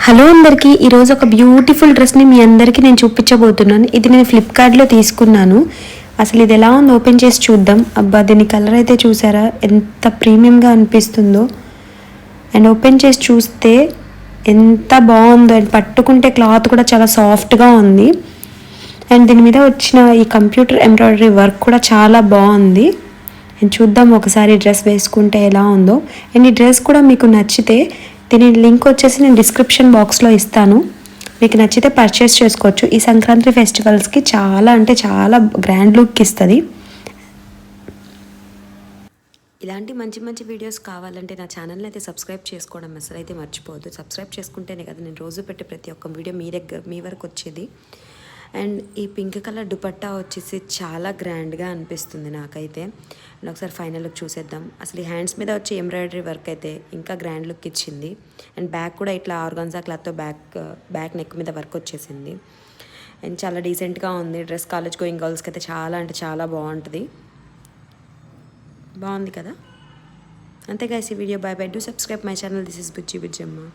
Hello అందరికీ ఈరోజు ఒక బ్యూటిఫుల్ డ్రెస్ని మీ అందరికీ నేను చూపించబోతున్నాను. ఇది నేను ఫ్లిప్కార్ట్లో తీసుకున్నాను. అసలు ఇది ఎలా ఉందో ఓపెన్ చేసి చూద్దాం. అబ్బా, దీని కలర్ అయితే చూసారా ఎంత ప్రీమియంగా అనిపిస్తుందో. అండ్ ఓపెన్ చేసి చూస్తే ఎంత బాగుందో. అండ్ పట్టుకుంటే క్లాత్ కూడా చాలా సాఫ్ట్గా ఉంది. అండ్ దీని మీద వచ్చిన ఈ కంప్యూటర్ ఎంబ్రాయిడరీ వర్క్ కూడా చాలా బాగుంది. అండ్ చూద్దాం ఒకసారి డ్రెస్ వేసుకుంటే ఎలా ఉందో. అండ్ ఈ డ్రెస్ కూడా మీకు నచ్చితే దీని లింక్ వచ్చేసి నేను డిస్క్రిప్షన్ బాక్స్లో ఇస్తాను. మీకు నచ్చితే పర్చేస్ చేసుకోవచ్చు. ఈ సంక్రాంతి ఫెస్టివల్స్కి చాలా అంటే చాలా గ్రాండ్ లుక్ ఇస్తుంది. ఇలాంటి మంచి మంచి వీడియోస్ కావాలంటే నా ఛానల్ని అయితే సబ్స్క్రైబ్ చేసుకోవడం అసలు అయితే మర్చిపోవద్దు. సబ్స్క్రైబ్ చేసుకుంటేనే కదా నేను రోజు పెట్టే ప్రతి ఒక్క వీడియో మీ వరకు వచ్చేది. అండ్ ఈ పింక్ కలర్ దుపట్టా వచ్చేసి చాలా గ్రాండ్గా అనిపిస్తుంది నాకైతే. అండ్ ఒకసారి ఫైనల్ లుక్ చూసేద్దాం. అసలు ఈ హ్యాండ్స్ మీద వచ్చే ఎంబ్రాయిడరీ వర్క్ అయితే ఇంకా గ్రాండ్ లుక్ ఇచ్చింది. అండ్ బ్యాక్ కూడా ఇట్లా ఆర్గాన్జా క్లాత్తో బ్యాక్ నెక్ మీద వర్క్ వచ్చేసింది. అండ్ చాలా డీసెంట్గా ఉంది. డ్రెస్ కాలేజ్ గోయింగ్ గర్ల్స్కి అయితే చాలా అంటే చాలా బాగుంటుంది. బాగుంది కదా. అంతే గైస్, ఈ video. By by. Do subscribe my channel. This is Bujji Bujjamma.